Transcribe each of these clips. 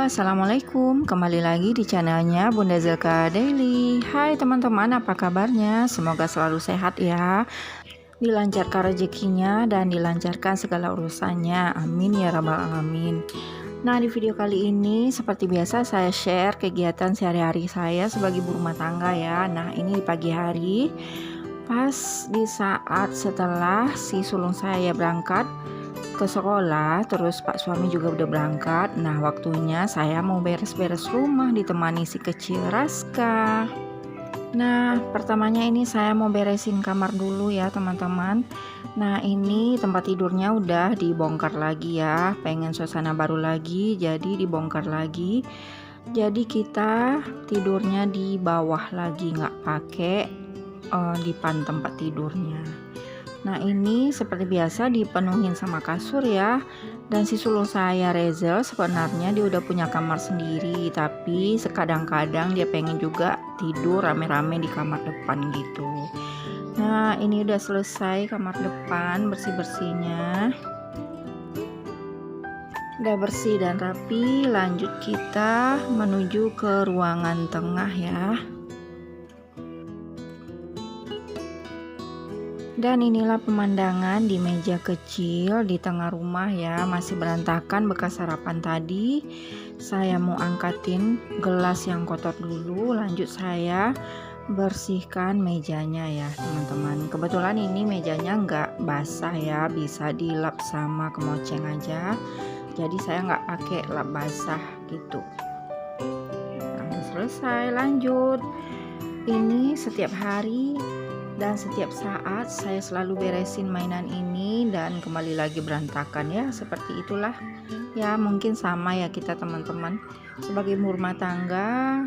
Halo, assalamualaikum. Kembali lagi di channelnya Bunda Zilka Daily. Hai teman-teman, apa kabarnya? Semoga selalu sehat ya. Dilancarkan rezekinya dan dilancarkan segala urusannya. Amin ya rabbal alamin. Nah, di video kali ini seperti biasa saya share kegiatan sehari-hari saya sebagai ibu rumah tangga ya. Nah, ini di pagi hari pas di saat setelah si sulung saya berangkat ke sekolah, terus Pak suami juga udah berangkat. Nah, waktunya saya mau beres-beres rumah ditemani si kecil Raska. Nah, pertamanya ini saya mau beresin kamar dulu ya teman-teman. Nah, ini tempat tidurnya udah dibongkar lagi ya. Pengen suasana baru lagi, jadi dibongkar lagi. Jadi kita tidurnya di bawah lagi, nggak pakai dipan tempat tidurnya. Nah, ini seperti biasa dipenuhin sama kasur ya. Dan si sulung saya Rezel sebenarnya dia udah punya kamar sendiri, tapi sekadang-kadang dia pengen juga tidur rame-rame di kamar depan gitu. Nah, ini udah selesai kamar depan bersih-bersihnya. Udah bersih dan rapi, lanjut kita menuju ke ruangan tengah ya. Dan inilah pemandangan di meja kecil di tengah rumah ya, masih berantakan bekas sarapan tadi. Saya mau angkatin gelas yang kotor dulu, lanjut saya bersihkan mejanya ya teman-teman. Kebetulan ini mejanya nggak basah ya, bisa dilap sama kemoceng aja. Jadi saya nggak pakai lap basah gitu. Nah, udah selesai, lanjut. Ini setiap hari dan setiap saat saya selalu beresin mainan ini dan kembali lagi berantakan ya, seperti itulah ya. Mungkin sama ya kita teman-teman, sebagai ibu rumah tangga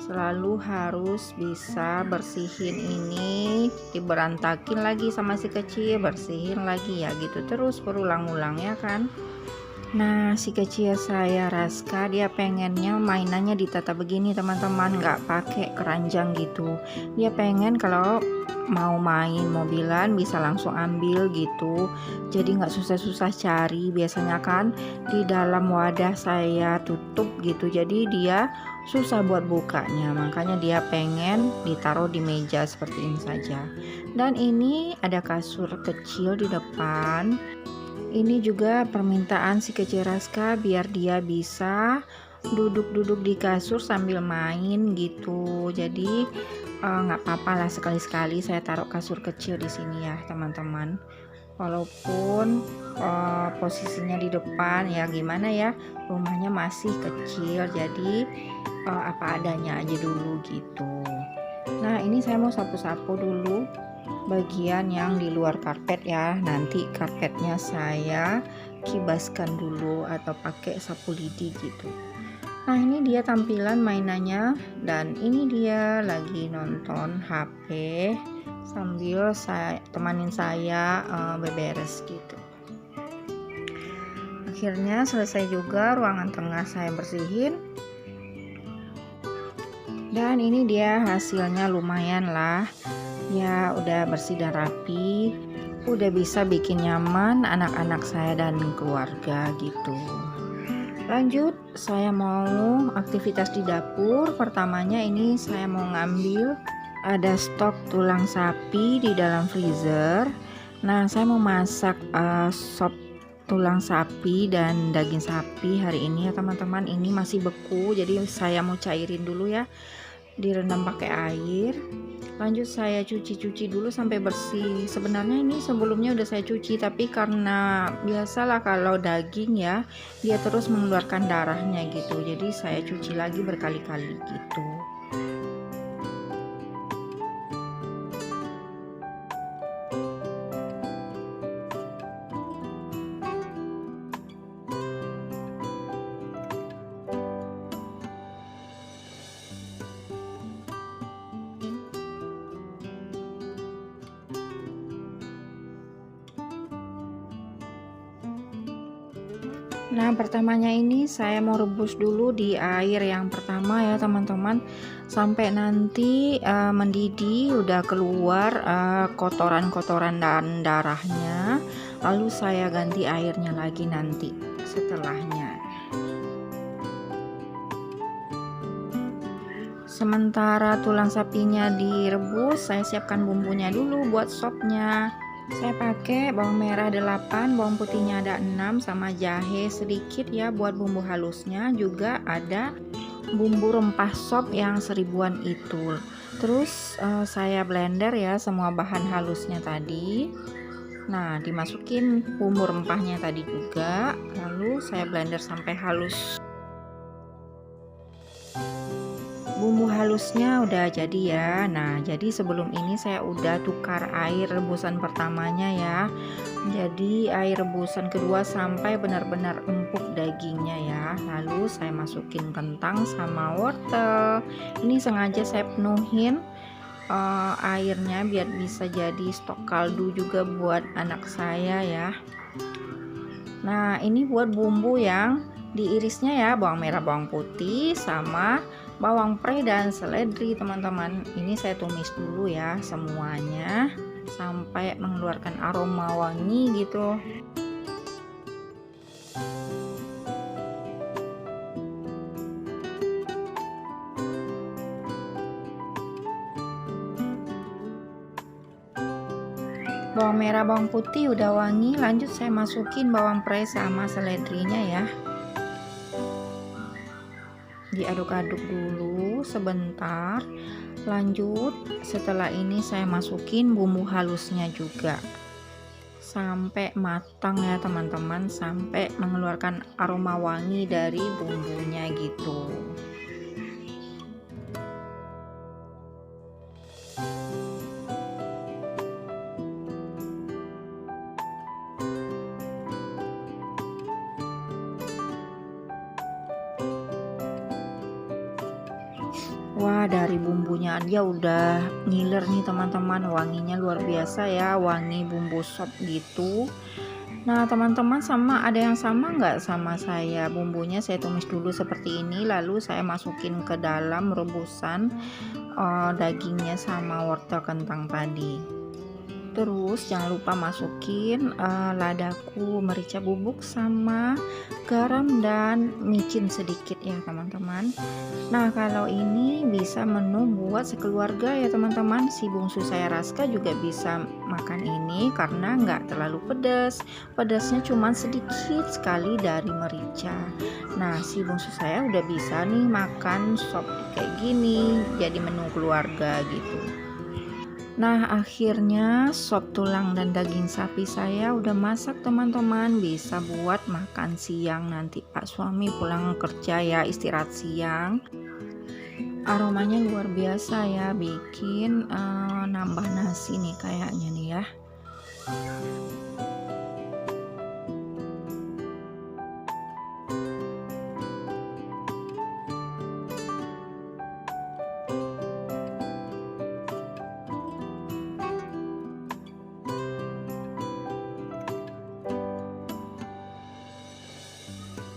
selalu harus bisa bersihin ini, diberantakin lagi sama si kecil, bersihin lagi ya gitu terus berulang-ulang ya kan. Nah, si kecil saya Raska dia pengennya mainannya ditata begini teman-teman, nggak pakai keranjang gitu. Dia pengen kalau mau main mobilan bisa langsung ambil gitu, jadi nggak susah-susah cari. Biasanya kan di dalam wadah saya tutup gitu, jadi dia susah buat bukanya. Makanya dia pengen ditaruh di meja seperti ini saja. Dan ini ada kasur kecil di depan. Ini juga permintaan si kecil Raska biar dia bisa duduk-duduk di kasur sambil main gitu. Jadi nggak apa-apa lah, sekali-sekali saya taruh kasur kecil di sini ya teman-teman. Walaupun posisinya di depan ya, gimana ya, rumahnya masih kecil, jadi apa adanya aja dulu gitu. Nah, ini saya mau sapu-sapu dulu bagian yang di luar karpet ya. Nanti karpetnya saya kibaskan dulu atau pakai sapu lidi gitu. Nah, ini dia tampilan mainannya, dan ini dia lagi nonton HP sambil saya temanin saya beberes gitu. Akhirnya selesai juga ruangan tengah saya bersihin. Dan ini dia hasilnya, lumayan lah ya, udah bersih dan rapi, udah bisa bikin nyaman anak-anak saya dan keluarga gitu. Lanjut, saya mau aktivitas di dapur. Pertamanya ini saya mau ngambil, ada stok tulang sapi di dalam freezer. Nah, saya mau masak sop tulang sapi dan daging sapi hari ini ya teman-teman. Ini masih beku, jadi saya mau cairin dulu ya, direndam pakai air. Lanjut saya cuci dulu sampai bersih. Sebenarnya ini sebelumnya udah saya cuci, tapi karena biasalah kalau daging ya, dia terus mengeluarkan darahnya gitu, jadi saya cuci lagi berkali-kali gitu. Nah, pertamanya ini saya mau rebus dulu di air yang pertama ya teman-teman, sampai nanti mendidih, udah keluar kotoran-kotoran dan darahnya, lalu saya ganti airnya lagi nanti setelahnya. Sementara tulang sapinya direbus, saya siapkan bumbunya dulu buat sopnya. Saya pakai bawang merah 8, bawang putihnya ada 6, sama jahe sedikit ya buat bumbu halusnya. Juga ada bumbu rempah sop yang 1000-an itu. Terus saya blender ya semua bahan halusnya tadi. Nah, dimasukin bumbu rempahnya tadi juga, lalu saya blender sampai halus. Bumbu halusnya udah jadi ya. Nah, jadi sebelum ini saya udah tukar air rebusan pertamanya ya. Jadi air rebusan kedua sampai benar-benar empuk dagingnya ya. Lalu saya masukin kentang sama wortel. Ini sengaja saya penuhin airnya biar bisa jadi stok kaldu juga buat anak saya ya. Nah, ini buat bumbu yang diirisnya ya, bawang merah, bawang putih, sama bawang pre dan seledri teman-teman. Ini saya tumis dulu ya semuanya sampai mengeluarkan aroma wangi gitu. Bawang merah, bawang putih udah wangi, lanjut saya masukin bawang pre sama seledrinya ya. Diaduk-aduk dulu sebentar. Lanjut setelah ini saya masukin bumbu halusnya juga sampai matang ya teman-teman, sampai mengeluarkan aroma wangi dari bumbunya gitu. Wah, dari bumbunya aja udah ngiler nih teman-teman, wanginya luar biasa ya, wangi bumbu sop gitu. Nah teman-teman, sama ada yang sama nggak sama saya? Bumbunya saya tumis dulu seperti ini, lalu saya masukin ke dalam rebusan dagingnya sama wortel kentang tadi. Terus jangan lupa masukin ladaku, merica bubuk, sama garam dan micin sedikit ya teman-teman. Nah, kalau ini bisa menu buat sekeluarga ya teman-teman. Si bungsu saya Raska juga bisa makan ini karena nggak terlalu pedas. Pedasnya cuma sedikit sekali dari merica. Nah, si bungsu saya udah bisa nih makan sop kayak gini, jadi menu keluarga gitu. Nah, akhirnya sop tulang dan daging sapi saya udah masak teman-teman. Bisa buat makan siang nanti Pak suami pulang kerja ya, istirahat siang. Aromanya luar biasa ya, bikin nambah nasi nih kayaknya nih ya.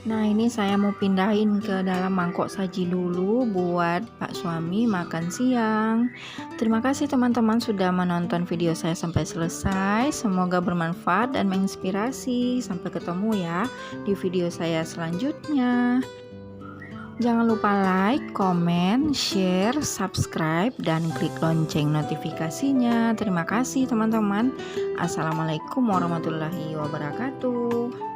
Nah, ini saya mau pindahin ke dalam mangkok saji dulu buat Pak suami makan siang. Terima kasih teman-teman sudah menonton video saya sampai selesai. Semoga bermanfaat dan menginspirasi. Sampai ketemu ya di video saya selanjutnya. Jangan lupa like, komen, share, subscribe, dan klik lonceng notifikasinya. Terima kasih teman-teman. Assalamualaikum warahmatullahi wabarakatuh.